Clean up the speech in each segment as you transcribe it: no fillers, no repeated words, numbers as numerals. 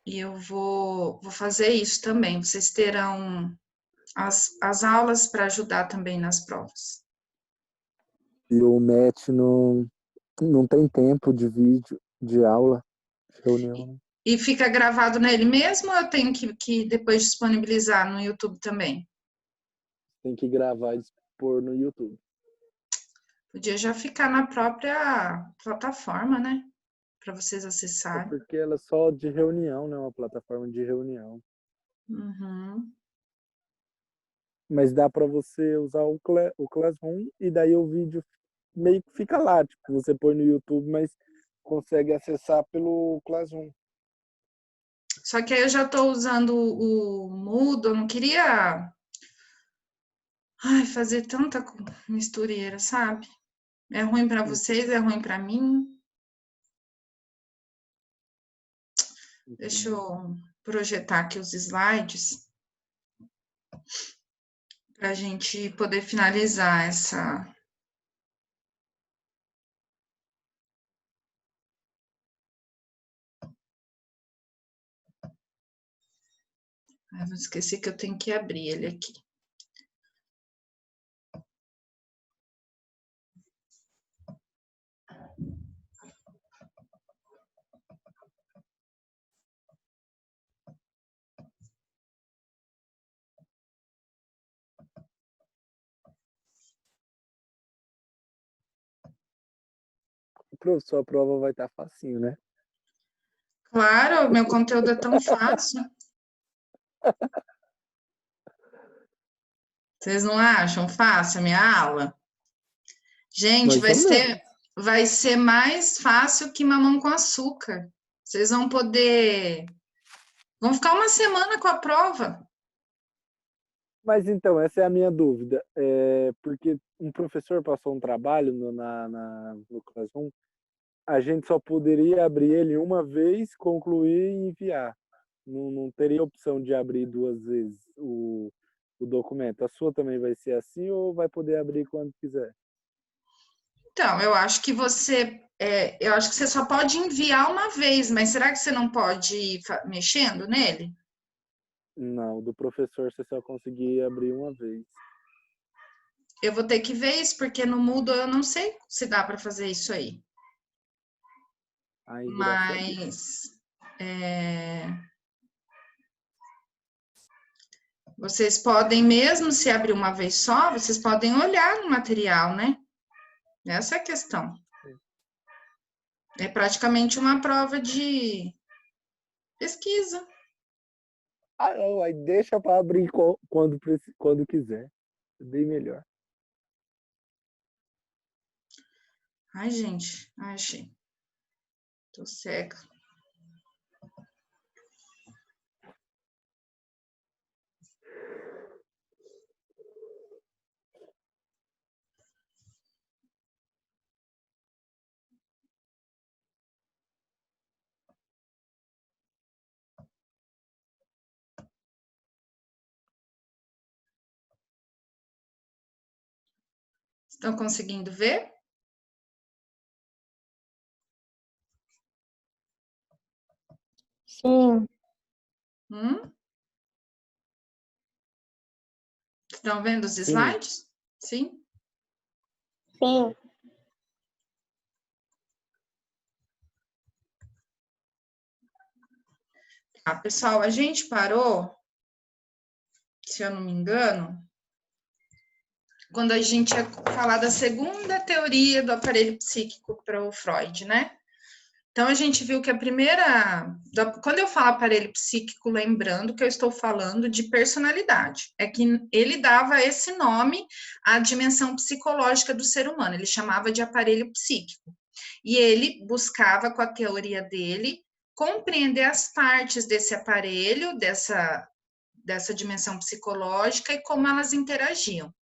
E eu vou fazer isso também. Vocês terão as aulas para ajudar também nas provas. E o MET não tem tempo de vídeo, de aula, de reunião, né? E fica gravado nele mesmo ou eu tenho que depois disponibilizar no YouTube também? Tem que gravar e expor no YouTube. Podia já ficar na própria plataforma, né? Para vocês É acessarem. porque ela é só de reunião, né? Uma plataforma de reunião. Uhum. Mas dá para você usar o Classroom e daí o vídeo meio que fica lá. Tipo, você põe no YouTube, mas consegue acessar pelo Classroom. Só que aí eu já estou usando o Moodle, não queria fazer tanta mistureira, sabe? É ruim para vocês, é ruim para mim. Deixa eu projetar aqui os slides para a gente poder finalizar essa. Vou esquecer que eu tenho que abrir ele aqui. Professor, a prova vai estar facinho, né? Claro, meu conteúdo é tão fácil. Vocês não acham fácil a minha aula? Gente, Mais ou menos. vai ser mais fácil que mamão com açúcar. Vocês vão poder. Vão ficar uma semana com a prova. Mas então, essa é a minha dúvida. Porque um professor passou um trabalho no Classroom, a gente só poderia abrir ele uma vez, concluir e enviar. Não teria opção de abrir duas vezes o documento. A sua também vai ser assim ou vai poder abrir quando quiser? Então, eu acho que eu acho que você só pode enviar uma vez, mas será que você não pode ir mexendo nele? Não, do professor você só conseguia abrir uma vez. Eu vou ter que ver isso, porque no Moodle eu não sei se dá para fazer isso aí. Aí, graças a Deus. Mas vocês podem, mesmo se abrir uma vez só, vocês podem olhar no material, né? Essa é a questão. É praticamente uma prova de pesquisa. Ah, não, aí deixa para abrir quando quiser. É bem melhor. Ai, gente, achei. Tô cega. Estão conseguindo ver? Sim. Estão vendo os Sim. slides? Sim? Sim. Tá, pessoal, a gente parou, se eu não me engano, quando a gente ia falar da segunda teoria do aparelho psíquico para o Freud, né? Então, a gente viu que a primeira. Quando eu falo aparelho psíquico, lembrando que eu estou falando de personalidade, é que ele dava esse nome à dimensão psicológica do ser humano, ele chamava de aparelho psíquico. E ele buscava, com a teoria dele, compreender as partes desse aparelho, dessa dimensão psicológica e como elas interagiam.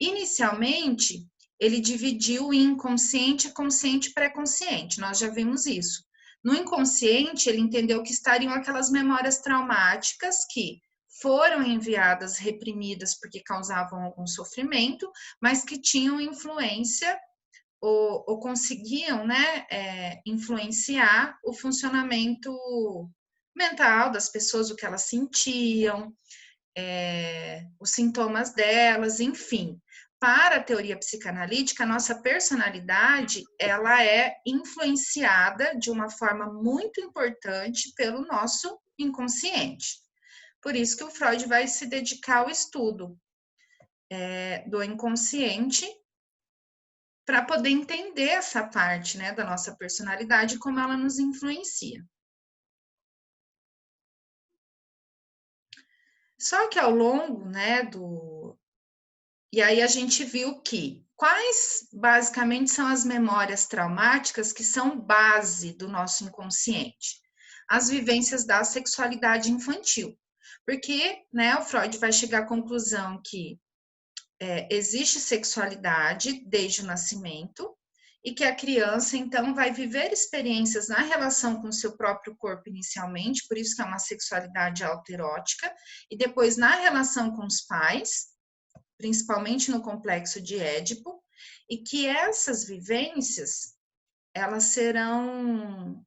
Inicialmente, ele dividiu em inconsciente, consciente e pré-consciente. Nós já vimos isso. No inconsciente, ele entendeu que estariam aquelas memórias traumáticas que foram enviadas reprimidas porque causavam algum sofrimento, mas que tinham influência ou conseguiam, né, influenciar o funcionamento mental das pessoas, o que elas sentiam, os sintomas delas, enfim. Para a teoria psicanalítica, a nossa personalidade, ela é influenciada de uma forma muito importante pelo nosso inconsciente. Por isso que o Freud vai se dedicar ao estudo do inconsciente para poder entender essa parte, né, da nossa personalidade e como ela nos influencia. Só que ao longo, né, E aí a gente viu que quais basicamente são as memórias traumáticas que são base do nosso inconsciente? As vivências da sexualidade infantil. Porque, né, o Freud vai chegar à conclusão que existe sexualidade desde o nascimento e que a criança, então, vai viver experiências na relação com o seu próprio corpo inicialmente, por isso que é uma sexualidade autoerótica, e depois na relação com os pais, principalmente no complexo de Édipo, e que essas vivências, elas serão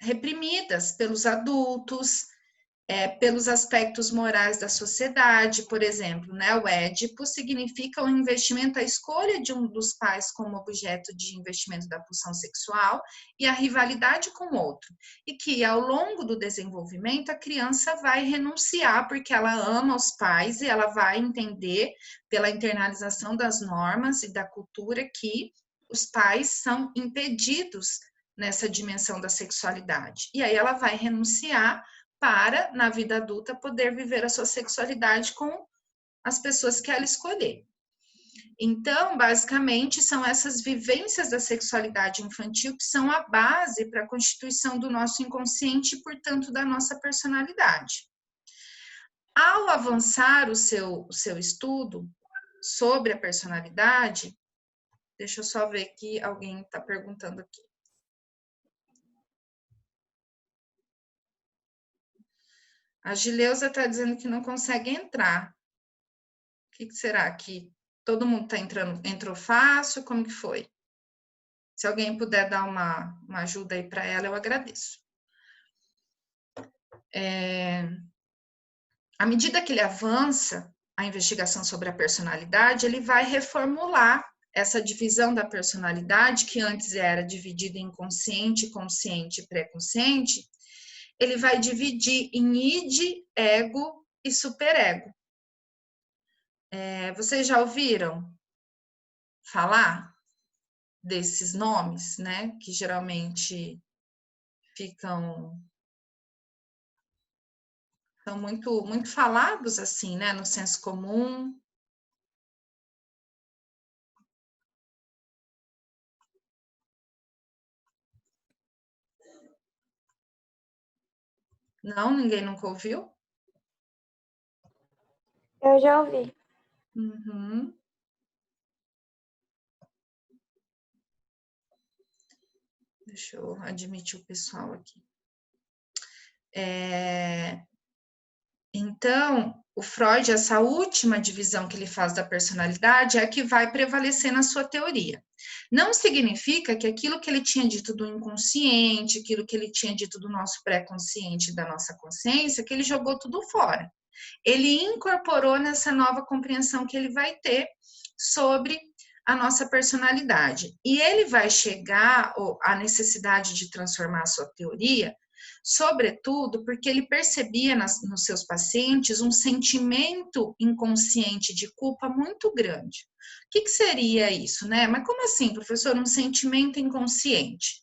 reprimidas pelos adultos, pelos aspectos morais da sociedade, por exemplo, né? O Édipo significa o investimento, a escolha de um dos pais como objeto de investimento da pulsão sexual e a rivalidade com o outro. E que ao longo do desenvolvimento a criança vai renunciar porque ela ama os pais e ela vai entender pela internalização das normas e da cultura que os pais são impedidos nessa dimensão da sexualidade. E aí ela vai renunciar para, na vida adulta, poder viver a sua sexualidade com as pessoas que ela escolher. Então, basicamente, são essas vivências da sexualidade infantil que são a base para a constituição do nosso inconsciente e, portanto, da nossa personalidade. Ao avançar o seu estudo sobre a personalidade, deixa eu só ver que alguém está perguntando aqui. A Gileuza está dizendo que não consegue entrar. O que será? Que todo mundo está entrando? Entrou fácil? Como que foi? Se alguém puder dar uma ajuda aí para ela, eu agradeço. À medida que ele avança a investigação sobre a personalidade, ele vai reformular essa divisão da personalidade, que antes era dividida em consciente, consciente e pré-consciente, ele vai dividir em id, ego e superego. Vocês já ouviram falar desses nomes, né? Que geralmente são muito falados assim, né? No senso comum. Não, ninguém nunca ouviu? Eu já ouvi. Uhum. Deixa eu admitir o pessoal aqui. Então, o Freud, essa última divisão que ele faz da personalidade é a que vai prevalecer na sua teoria. Não significa que aquilo que ele tinha dito do inconsciente, aquilo que ele tinha dito do nosso pré-consciente, da nossa consciência, que ele jogou tudo fora. Ele incorporou nessa nova compreensão que ele vai ter sobre a nossa personalidade. E ele vai chegar à necessidade de transformar a sua teoria, sobretudo porque ele percebia nos seus pacientes um sentimento inconsciente de culpa muito grande. O que seria isso, né? Mas como assim, professor, um sentimento inconsciente?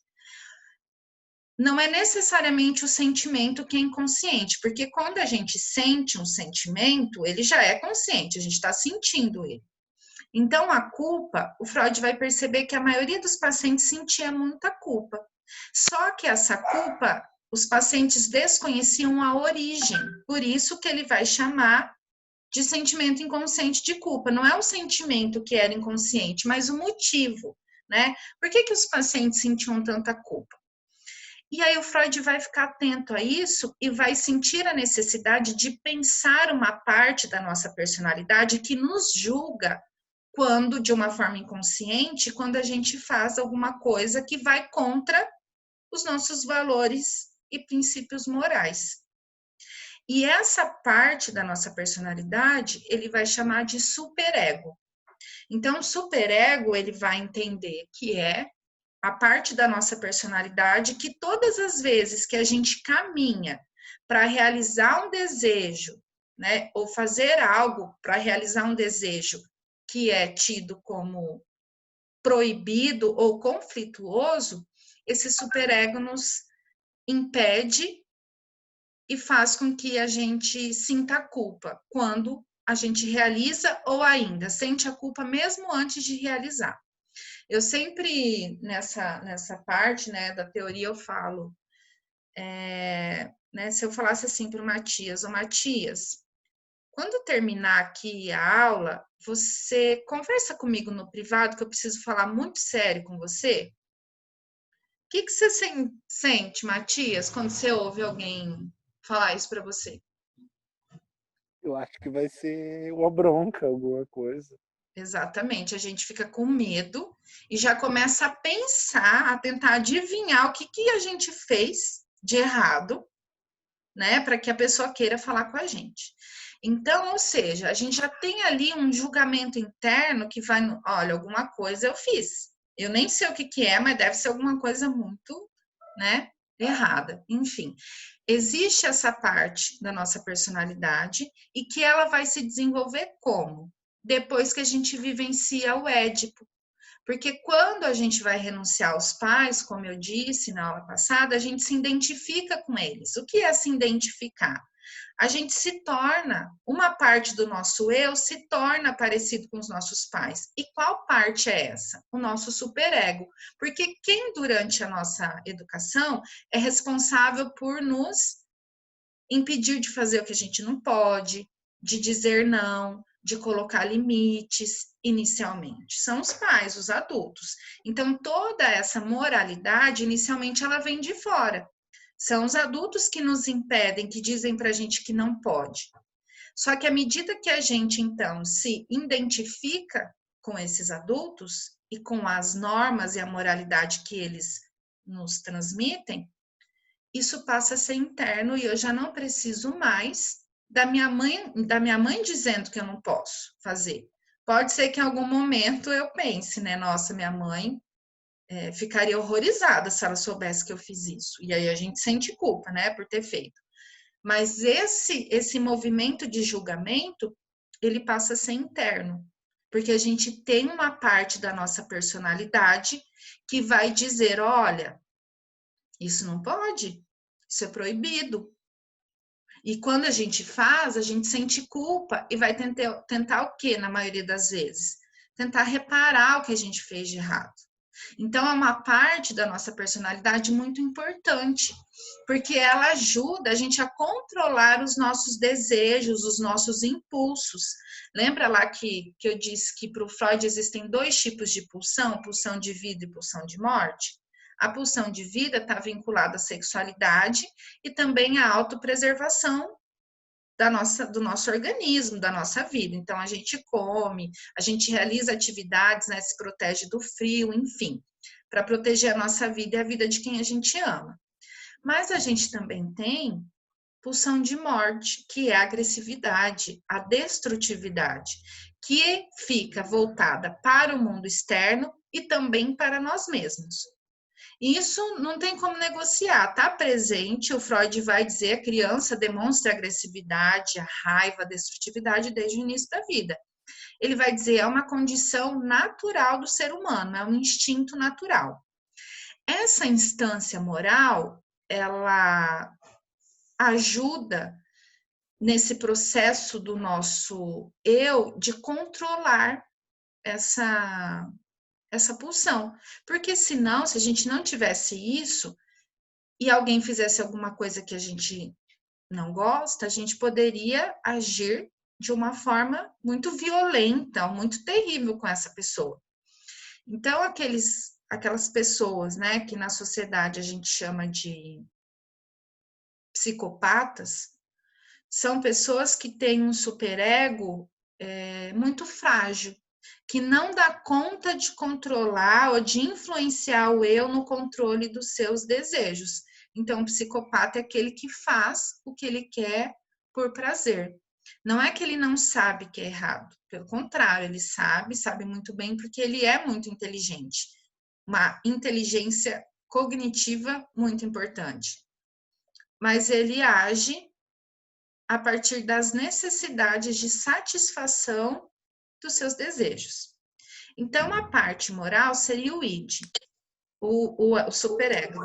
Não é necessariamente o sentimento que é inconsciente, porque quando a gente sente um sentimento, ele já é consciente, a gente está sentindo ele. Então, a culpa, o Freud vai perceber que a maioria dos pacientes sentia muita culpa. Só que essa culpa, os pacientes desconheciam a origem, por isso que ele vai chamar de sentimento inconsciente de culpa. Não é o sentimento que era inconsciente, mas o motivo, né? Por que os pacientes sentiam tanta culpa? E aí o Freud vai ficar atento a isso e vai sentir a necessidade de pensar uma parte da nossa personalidade que nos julga quando, de uma forma inconsciente, quando a gente faz alguma coisa que vai contra os nossos valores e princípios morais. E essa parte da nossa personalidade, ele vai chamar de superego. Então, o superego, ele vai entender que é a parte da nossa personalidade que todas as vezes que a gente caminha para realizar um desejo, né, ou fazer algo para realizar um desejo que é tido como proibido ou conflituoso, esse superego nos impede e faz com que a gente sinta a culpa quando a gente realiza ou ainda sente a culpa mesmo antes de realizar. Eu sempre, nessa parte, né, da teoria, eu falo, né, se eu falasse assim para o Matias, ô Matias, quando terminar aqui a aula, você conversa comigo no privado, que eu preciso falar muito sério com você? O que você sente, Matias, quando você ouve alguém falar isso para você? Eu acho que vai ser uma bronca, alguma coisa. Exatamente, a gente fica com medo e já começa a pensar, a tentar adivinhar o que a gente fez de errado, né, para que a pessoa queira falar com a gente. Então, ou seja, a gente já tem ali um julgamento interno que vai, olha, alguma coisa eu fiz. Eu nem sei o que é, mas deve ser alguma coisa muito, né, errada. Enfim, existe essa parte da nossa personalidade e que ela vai se desenvolver como? Depois que a gente vivencia o Édipo. Porque quando a gente vai renunciar aos pais, como eu disse na aula passada, a gente se identifica com eles. O que é se identificar? A gente se torna, uma parte do nosso eu se torna parecido com os nossos pais. E qual parte é essa? O nosso superego. Porque quem durante a nossa educação é responsável por nos impedir de fazer o que a gente não pode, de dizer não, de colocar limites inicialmente. São os pais, os adultos. Então, toda essa moralidade, inicialmente, ela vem de fora. São os adultos que nos impedem, que dizem para a gente que não pode. Só que à medida que a gente, então, se identifica com esses adultos e com as normas e a moralidade que eles nos transmitem, isso passa a ser interno e eu já não preciso mais da minha mãe dizendo que eu não posso fazer. Pode ser que em algum momento eu pense, né? Nossa, minha mãe ficaria horrorizada se ela soubesse que eu fiz isso. E aí a gente sente culpa, né, por ter feito. Mas esse movimento de julgamento, ele passa a ser interno, porque a gente tem uma parte da nossa personalidade que vai dizer, olha, isso não pode, isso é proibido. E quando a gente faz, a gente sente culpa e vai tentar o quê, na maioria das vezes? Tentar reparar o que a gente fez de errado. Então, é uma parte da nossa personalidade muito importante, porque ela ajuda a gente a controlar os nossos desejos, os nossos impulsos. Lembra lá que eu disse que para o Freud existem 2 tipos de pulsão, pulsão de vida e pulsão de morte? A pulsão de vida está vinculada à sexualidade e também à autopreservação do nosso organismo, da nossa vida. Então, a gente come, a gente realiza atividades, né, se protege do frio, enfim, para proteger a nossa vida e a vida de quem a gente ama. Mas a gente também tem pulsão de morte, que é a agressividade, a destrutividade, que fica voltada para o mundo externo e também para nós mesmos. Isso não tem como negociar, tá presente, o Freud vai dizer, a criança demonstra agressividade, a raiva, a destrutividade desde o início da vida. Ele vai dizer, é uma condição natural do ser humano, é um instinto natural. Essa instância moral, ela ajuda nesse processo do nosso eu de controlar essa pulsão. Porque senão, se a gente não tivesse isso e alguém fizesse alguma coisa que a gente não gosta, a gente poderia agir de uma forma muito violenta, muito terrível com essa pessoa. Então, aquelas pessoas, né, que na sociedade a gente chama de psicopatas, são pessoas que têm um superego muito frágil, que não dá conta de controlar ou de influenciar o eu no controle dos seus desejos. Então, o psicopata é aquele que faz o que ele quer por prazer. Não é que ele não sabe que é errado. Pelo contrário, ele sabe muito bem, porque ele é muito inteligente. Uma inteligência cognitiva muito importante. Mas ele age a partir das necessidades de satisfação dos seus desejos. Então, a parte moral seria o id, o superego.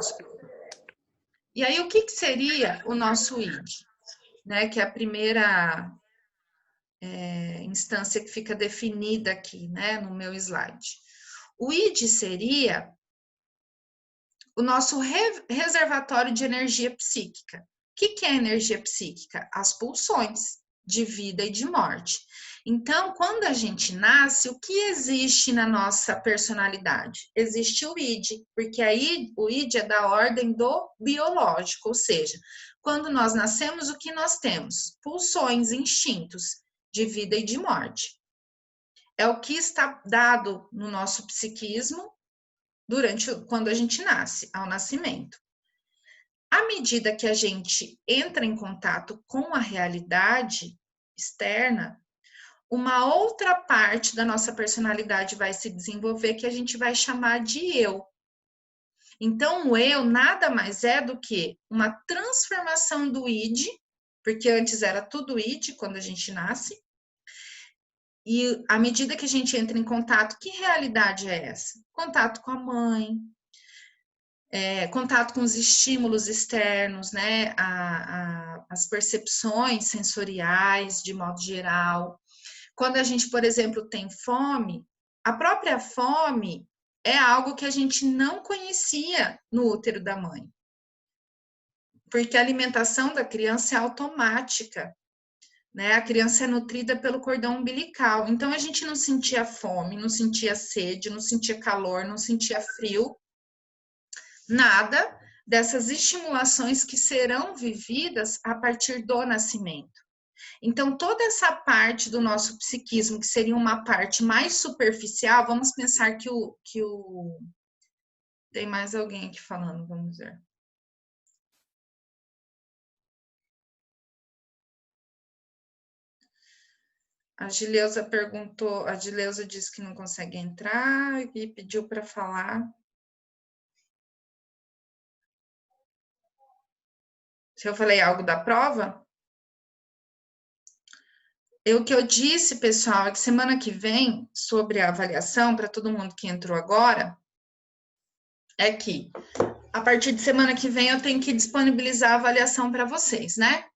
E aí, o que seria o nosso id? Né, que é a primeira instância que fica definida aqui, né, no meu slide. O id seria o nosso reservatório de energia psíquica. O que é energia psíquica? As pulsões de vida e de morte. Então, quando a gente nasce, o que existe na nossa personalidade? Existe o id, porque aí o id é da ordem do biológico, ou seja, quando nós nascemos, o que nós temos? Pulsões, instintos de vida e de morte. É o que está dado no nosso psiquismo quando a gente nasce, ao nascimento. À medida que a gente entra em contato com a realidade externa, uma outra parte da nossa personalidade vai se desenvolver que a gente vai chamar de eu. Então, o eu nada mais é do que uma transformação do id, porque antes era tudo id quando a gente nasce, e à medida que a gente entra em contato, que realidade é essa? Contato com a mãe, contato com os estímulos externos, né? As percepções sensoriais, de modo geral. Quando a gente, por exemplo, tem fome, a própria fome é algo que a gente não conhecia no útero da mãe. Porque a alimentação da criança é automática, né? A criança é nutrida pelo cordão umbilical. Então, a gente não sentia fome, não sentia sede, não sentia calor, não sentia frio, nada dessas estimulações que serão vividas a partir do nascimento. Então, toda essa parte do nosso psiquismo, que seria uma parte mais superficial, vamos pensar que o... Tem mais alguém aqui falando, vamos ver. A Gileuza perguntou, a Gileuza disse que não consegue entrar e pediu para falar. Se eu falei algo da prova? O que eu disse, pessoal, é que semana que vem, sobre a avaliação, para todo mundo que entrou agora, é que a partir de semana que vem eu tenho que disponibilizar a avaliação para vocês, né?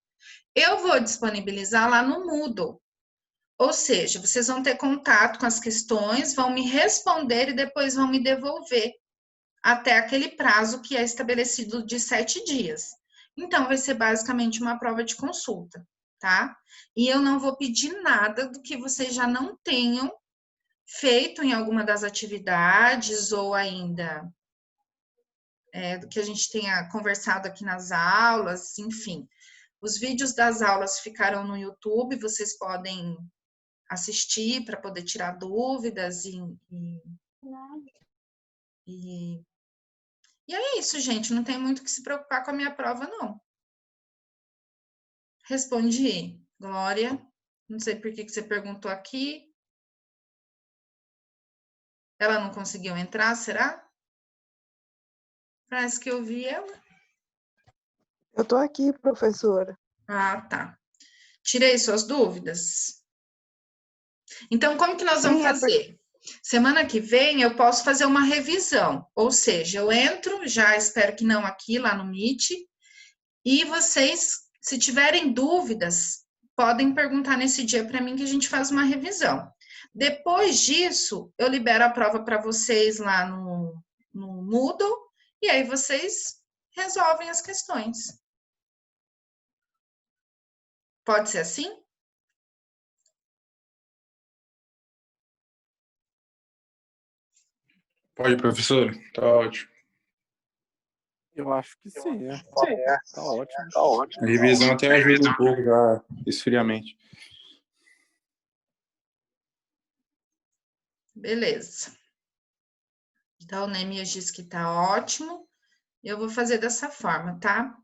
Eu vou disponibilizar lá no Moodle. Ou seja, vocês vão ter contato com as questões, vão me responder e depois vão me devolver até aquele prazo que é estabelecido de 7 dias. Então, vai ser basicamente uma prova de consulta, tá? E eu não vou pedir nada do que vocês já não tenham feito em alguma das atividades ou ainda do que a gente tenha conversado aqui nas aulas, enfim. Os vídeos das aulas ficarão no YouTube, vocês podem assistir para poder tirar dúvidas e é isso, gente. Não tem muito que se preocupar com a minha prova, não. Respondi, Glória. Não sei por que você perguntou aqui. Ela não conseguiu entrar, será? Parece que eu vi ela. Eu estou aqui, professora. Ah, tá. Tirei suas dúvidas? Então, como que nós vamos fazer? Semana que vem eu posso fazer uma revisão, ou seja, eu entro, já espero que não aqui, lá no Meet, e vocês, se tiverem dúvidas, podem perguntar nesse dia para mim que a gente faz uma revisão. Depois disso, eu libero a prova para vocês lá no Moodle, e aí vocês resolvem as questões. Pode ser assim? Pode, professor. Tá ótimo. Eu acho que sim, né? Tá ótimo. Tá ótimo. A revisão até ajuda um pouco já esfriamente. Beleza. Então, o Neemias diz que tá ótimo. Eu vou fazer dessa forma, tá?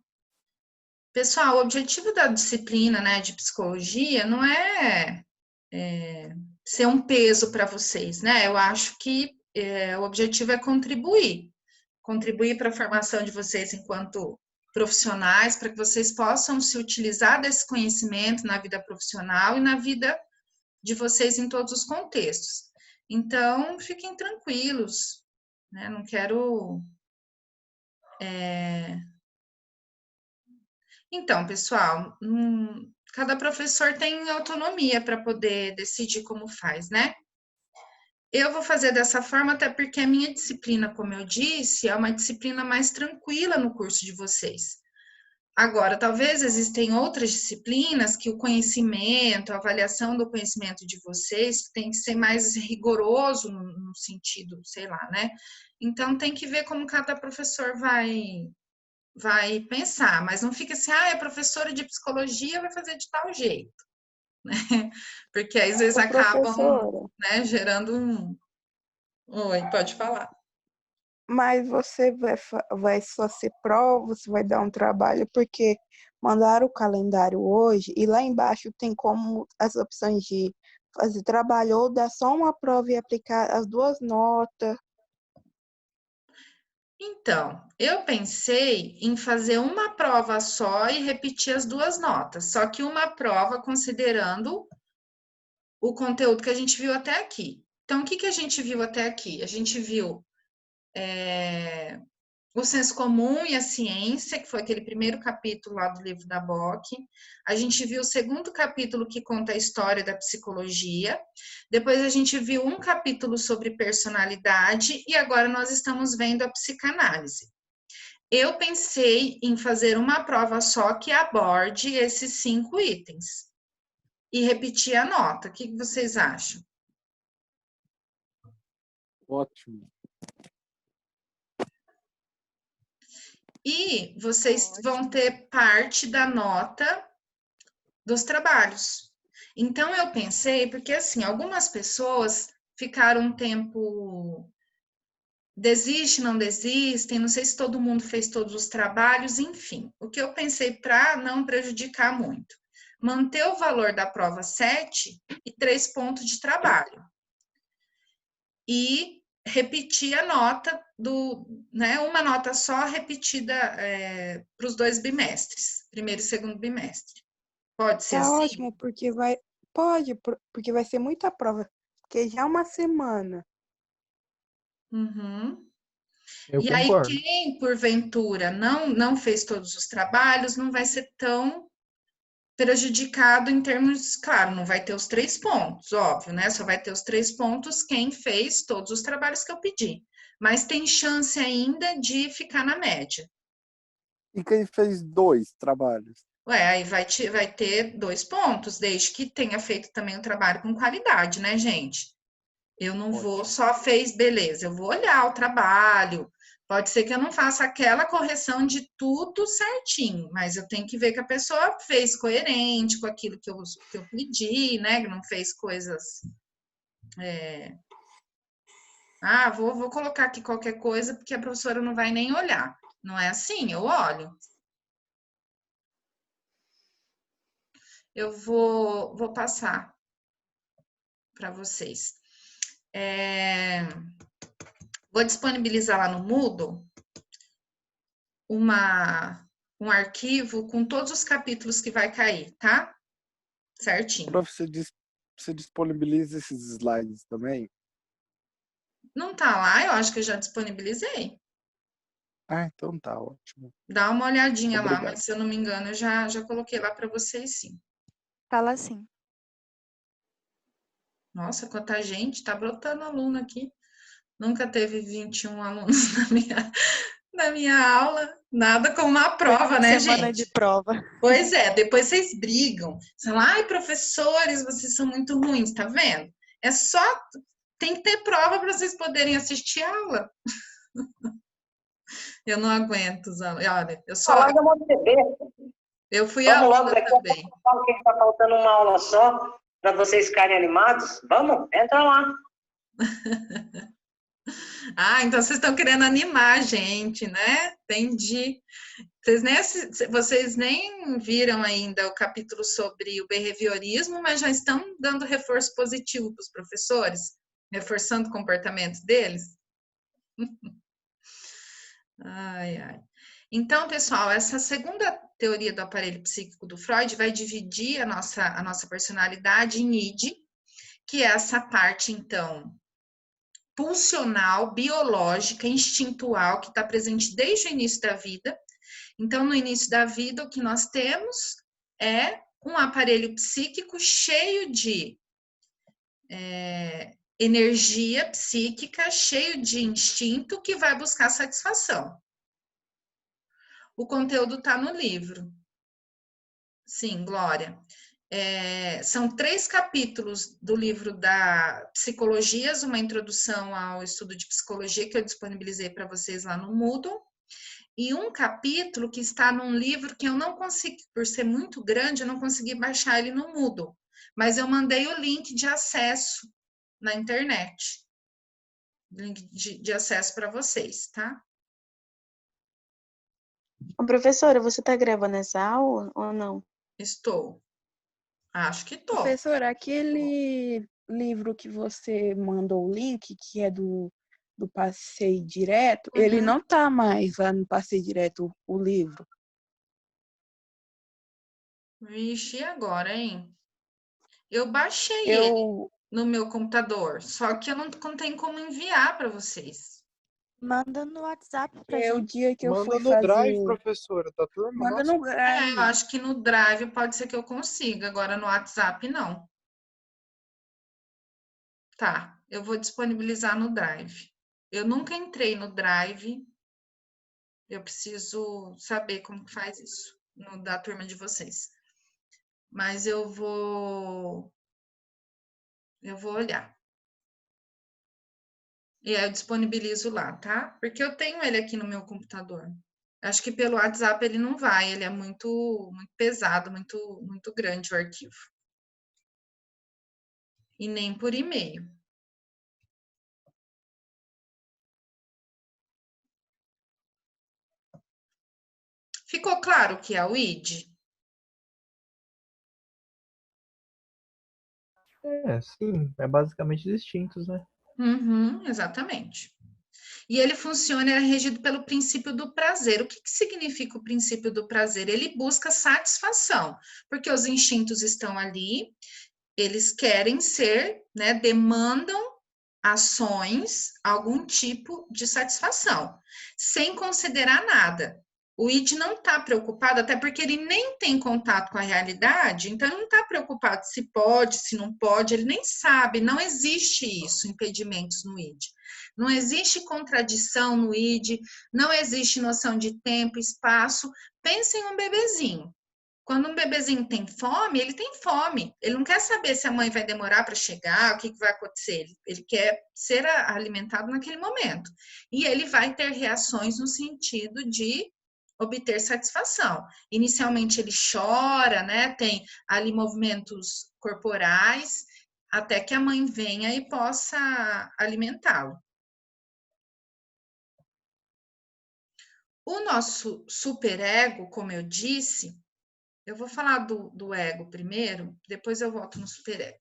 Pessoal, o objetivo da disciplina, né, de psicologia não é, ser um peso para vocês, né? Eu acho que o objetivo é contribuir para a formação de vocês enquanto profissionais, para que vocês possam se utilizar desse conhecimento na vida profissional e na vida de vocês em todos os contextos. Então, fiquem tranquilos, né? Não quero... Então, pessoal, cada professor tem autonomia para poder decidir como faz, né? Eu vou fazer dessa forma, até porque a minha disciplina, como eu disse, é uma disciplina mais tranquila no curso de vocês. Agora, talvez existem outras disciplinas que o conhecimento, a avaliação do conhecimento de vocês tem que ser mais rigoroso no sentido, sei lá, né? Então, tem que ver como cada professor vai pensar, mas não fica assim, a professora de psicologia vai fazer de tal jeito, né? Porque às vezes Ô, acabam, professora, né, gerando um... Oi, pode falar. mas você vai só ser prova, você vai dar um trabalho, porque mandaram o calendário hoje e lá embaixo tem como as opções de fazer trabalho ou dar só uma prova e aplicar as 2 notas. Então, eu pensei em fazer uma prova só e repetir as 2 notas, só que uma prova considerando o conteúdo que a gente viu até aqui. Então, o que a gente viu até aqui? A gente viu o senso comum e a ciência, que foi aquele primeiro capítulo lá do livro da Bock. A gente viu o segundo capítulo que conta a história da psicologia. Depois a gente viu um capítulo sobre personalidade e agora nós estamos vendo a psicanálise. Eu pensei em fazer uma prova só que aborde esses 5 itens e repetir a nota. O que vocês acham? Ótimo. E vocês vão ter parte da nota dos trabalhos. Então, eu pensei, porque assim, algumas pessoas ficaram um tempo... Desiste, não desistem, não sei se todo mundo fez todos os trabalhos, enfim. O que eu pensei para não prejudicar muito? Manter o valor da prova 7 e 3 pontos de trabalho. E repetir a nota né, uma nota só repetida para os 2 bimestres, primeiro e segundo bimestre. Pode ser Tá assim? ótimo, porque vai ser muita prova, porque já é uma semana. Uhum. Eu E aí, concordo. quem, porventura, não fez todos os trabalhos, não vai ser tão prejudicado em termos, claro, não vai ter os 3 pontos, óbvio, né? Só vai ter os 3 pontos quem fez todos os trabalhos que eu pedi. Mas tem chance ainda de ficar na média. E quem fez 2 trabalhos? Ué, aí vai ter 2 pontos, desde que tenha feito também o trabalho com qualidade, né, gente? Eu não vou, só fez, beleza, eu vou olhar o trabalho. Pode ser que eu não faça aquela correção de tudo certinho, mas eu tenho que ver que a pessoa fez coerente com aquilo que eu pedi, né? Que não fez coisas. Vou colocar aqui qualquer coisa, porque a professora não vai nem olhar. Não é assim, eu olho. Eu vou passar para vocês. Vou disponibilizar lá no Moodle um arquivo com todos os capítulos que vai cair, tá? Certinho. Prof, você disponibiliza esses slides também? Não tá lá, eu acho que eu já disponibilizei. Ah, então tá ótimo. Dá uma olhadinha Obrigado. lá, mas se eu não me engano, eu já coloquei lá para vocês, sim. Fala sim. Nossa, quanta gente, tá brotando aluno aqui. Nunca teve 21 alunos na minha aula. Nada como uma prova, né, Semana gente? de prova. Pois é, depois vocês brigam. Você fala, ai, professores, vocês são muito ruins, tá vendo? É só... Tem que ter prova para vocês poderem assistir a aula. Eu não aguento os alunos. Olha, Falar da MonteB. eu fui Vamos logo, aluna daqui também. a pouco falo que está faltando uma aula só, para vocês ficarem animados. Vamos, entra lá. Ah, então vocês estão querendo animar a gente, né? Entendi. Vocês nem viram ainda o capítulo sobre o behaviorismo, mas já estão dando reforço positivo para os professores, reforçando o comportamento deles. Ai, ai. Então, pessoal, essa segunda teoria do aparelho psíquico do Freud vai dividir a nossa personalidade em id, que é essa parte, então, pulsional, biológica, instintual, que está presente desde o início da vida. Então, no início da vida, o que nós temos é um aparelho psíquico cheio de energia psíquica, cheio de instinto, que vai buscar satisfação. O conteúdo está no livro. Sim, Glória. São 3 capítulos do livro da Psicologias, uma introdução ao estudo de psicologia, que eu disponibilizei para vocês lá no Moodle. E um capítulo que está num livro que eu não consegui, por ser muito grande, eu não consegui baixar ele no Moodle. Mas eu mandei o link de acesso na internet. Link de acesso para vocês, tá? Ô, professora, você está gravando essa aula ou não? Estou. Acho que estou. Professor, aquele livro que você mandou o link, que é do Passeio Direto, ele não tá mais lá no Passeio Direto, o livro. Vixe, e agora, hein? Eu baixei ele no meu computador, só que eu não tenho como enviar para vocês. Manda no WhatsApp pra gente. O dia que eu Manda fui no fazer... Drive, professora, da turma. Manda Nossa. no Drive. Eu acho que no Drive pode ser que eu consiga, agora no WhatsApp não. Tá, eu vou disponibilizar no Drive. Eu nunca entrei no Drive, eu preciso saber como que faz isso, da turma de vocês. Mas eu vou olhar. E aí eu disponibilizo lá, tá? Porque eu tenho ele aqui no meu computador. Acho que pelo WhatsApp ele não vai, ele é muito, muito pesado, muito, muito grande o arquivo. E nem por e-mail. Ficou claro o que é o ID? Sim, é basicamente distintos, né? Exatamente. E ele funciona, é regido pelo princípio do prazer. O que significa o princípio do prazer? Ele busca satisfação, porque os instintos estão ali, eles querem ser, né, demandam ações, algum tipo de satisfação, sem considerar nada. O id não está preocupado, até porque ele nem tem contato com a realidade, então ele não está preocupado se pode, se não pode, ele nem sabe, não existe isso, impedimentos no id. Não existe contradição no id, não existe noção de tempo, espaço. Pense em um bebezinho. Quando um bebezinho tem fome, ele tem fome. Ele não quer saber se a mãe vai demorar para chegar, o que vai acontecer. Ele quer ser alimentado naquele momento. E ele vai ter reações no sentido de obter satisfação. Inicialmente ele chora, né? Tem ali movimentos corporais, até que a mãe venha e possa alimentá-lo. O nosso superego, como eu disse, eu vou falar do ego primeiro, depois eu volto no superego.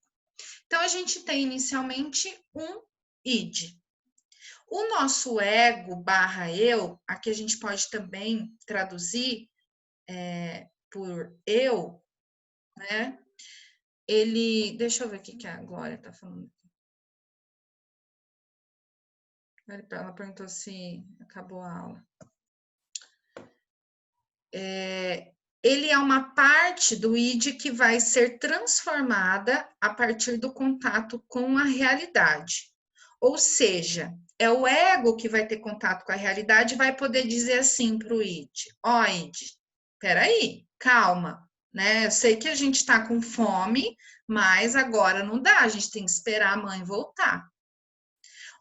Então, a gente tem inicialmente um id. O nosso ego barra eu, aqui a gente pode também traduzir por eu, né? Ele, deixa eu ver o que a Glória está falando. Ela perguntou se acabou a aula. Ele é uma parte do id que vai ser transformada a partir do contato com a realidade. Ou seja, é o ego que vai ter contato com a realidade e vai poder dizer assim para o id: ó, id, peraí, calma, né? Eu sei que a gente está com fome, mas agora não dá, a gente tem que esperar a mãe voltar.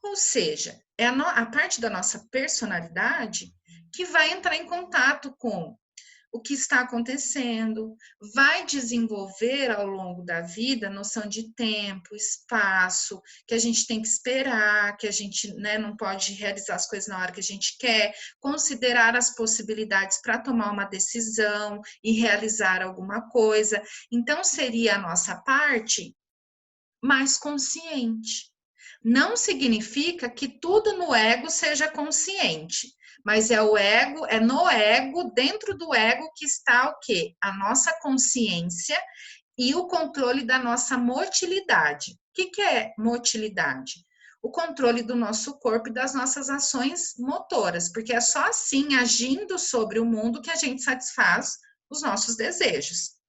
Ou seja, é a parte da nossa personalidade que vai entrar em contato com o que está acontecendo, vai desenvolver ao longo da vida noção de tempo, espaço, que a gente tem que esperar, que a gente, né, não pode realizar as coisas na hora que a gente quer, considerar as possibilidades para tomar uma decisão e realizar alguma coisa. Então, seria a nossa parte mais consciente. Não significa que tudo no ego seja consciente, mas é o ego, é no ego, dentro do ego que está o quê? A nossa consciência e o controle da nossa motilidade. O que é motilidade? O controle do nosso corpo e das nossas ações motoras, porque é só assim, agindo sobre o mundo, que a gente satisfaz os nossos desejos.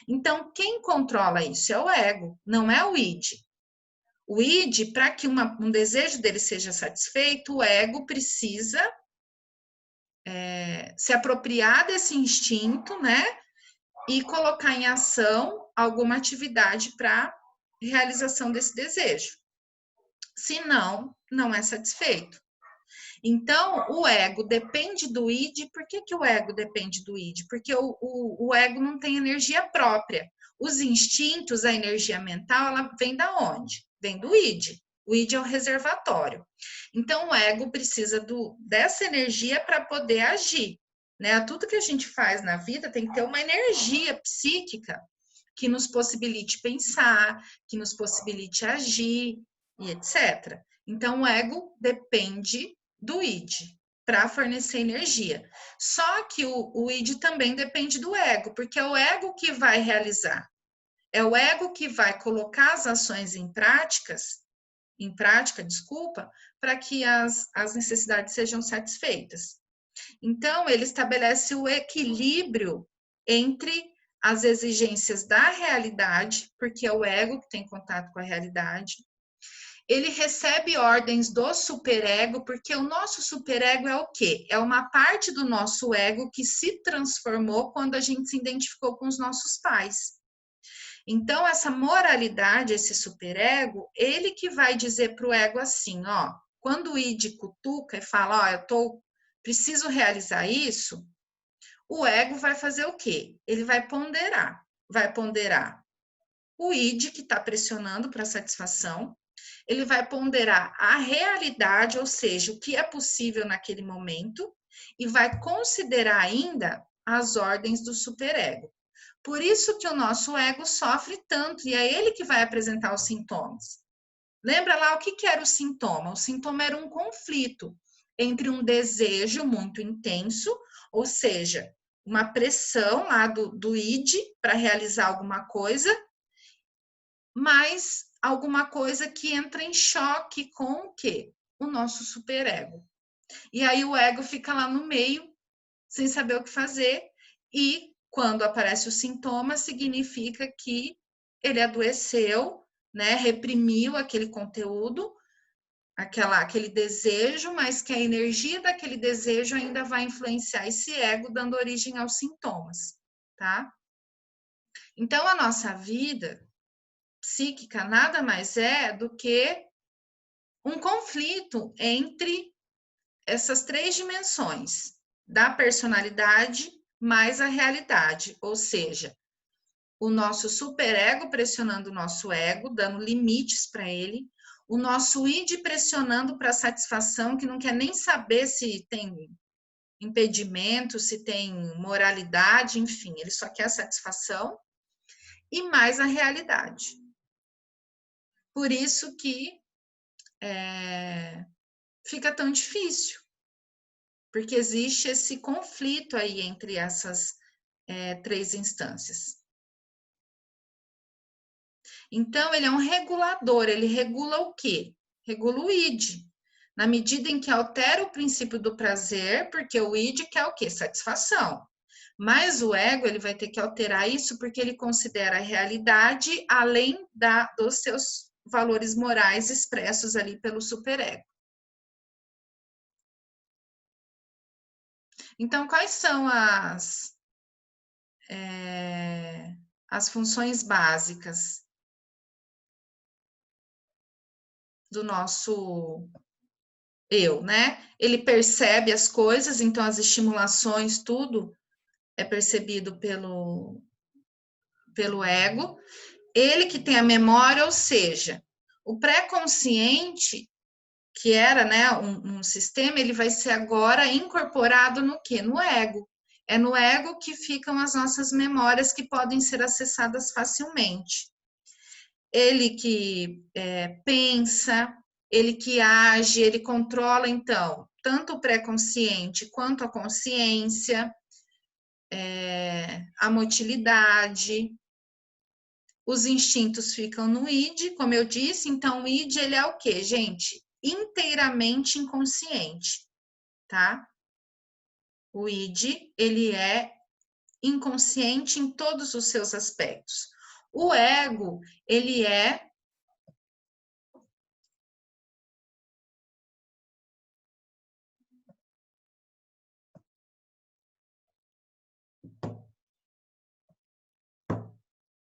Então, quem controla isso é o ego, não é o id. O id, para que um desejo dele seja satisfeito, o ego precisa se apropriar desse instinto, né? E colocar em ação alguma atividade para realização desse desejo. Senão, não é satisfeito. Então, o ego depende do id. Por que o ego depende do id? Porque o ego não tem energia própria. Os instintos, a energia mental, ela vem da onde? Vem do id. O id é o reservatório. Então, o ego precisa dessa energia para poder agir. Né? Tudo que a gente faz na vida tem que ter uma energia psíquica que nos possibilite pensar, que nos possibilite agir e etc. Então, o ego depende do id para fornecer energia. Só que o id também depende do ego, porque é o ego que vai realizar. É o ego que vai colocar as ações em prática, para que as necessidades sejam satisfeitas. Então, ele estabelece o equilíbrio entre as exigências da realidade, porque é o ego que tem contato com a realidade. Ele recebe ordens do superego, porque o nosso superego é o quê? É uma parte do nosso ego que se transformou quando a gente se identificou com os nossos pais. Então, essa moralidade, esse superego, ele que vai dizer para o ego assim, ó, quando o id cutuca e fala, ó, preciso realizar isso, o ego vai fazer o quê? Ele vai ponderar o id que está pressionando para satisfação, ele vai ponderar a realidade, ou seja, o que é possível naquele momento, e vai considerar ainda as ordens do superego. Por isso que o nosso ego sofre tanto, e é ele que vai apresentar os sintomas. Lembra lá o que era o sintoma? O sintoma era um conflito entre um desejo muito intenso, ou seja, uma pressão lá do id para realizar alguma coisa, mas alguma coisa que entra em choque com o quê? O nosso superego. E aí o ego fica lá no meio, sem saber o que fazer, e quando aparece o sintoma, significa que ele adoeceu, né? Reprimiu aquele conteúdo, aquele desejo, mas que a energia daquele desejo ainda vai influenciar esse ego, dando origem aos sintomas, tá? Então, a nossa vida psíquica nada mais é do que um conflito entre essas três dimensões da personalidade mais a realidade, ou seja, o nosso superego pressionando o nosso ego, dando limites para ele, o nosso id pressionando para satisfação, que não quer nem saber se tem impedimento, se tem moralidade, enfim, ele só quer satisfação, e mais a realidade. Por isso que fica tão difícil, porque existe esse conflito aí entre essas três instâncias. Então, ele é um regulador, ele regula o quê? Regula o id, na medida em que altera o princípio do prazer, porque o id quer o quê? Satisfação. Mas o ego, ele vai ter que alterar isso porque ele considera a realidade além dos seus valores morais expressos ali pelo superego. Então, quais são as funções básicas do nosso eu, né? Ele percebe as coisas, então as estimulações, tudo é percebido pelo ego, ele que tem a memória, ou seja, o pré-consciente, que era, né, um sistema, ele vai ser agora incorporado no quê? No ego. É no ego que ficam as nossas memórias que podem ser acessadas facilmente. Ele que pensa, ele que age, ele controla, então, tanto o pré-consciente quanto a consciência, a motilidade. Os instintos ficam no id, como eu disse, então o id ele é o quê, gente? Inteiramente inconsciente, tá? O id, ele é inconsciente em todos os seus aspectos. O ego, ele é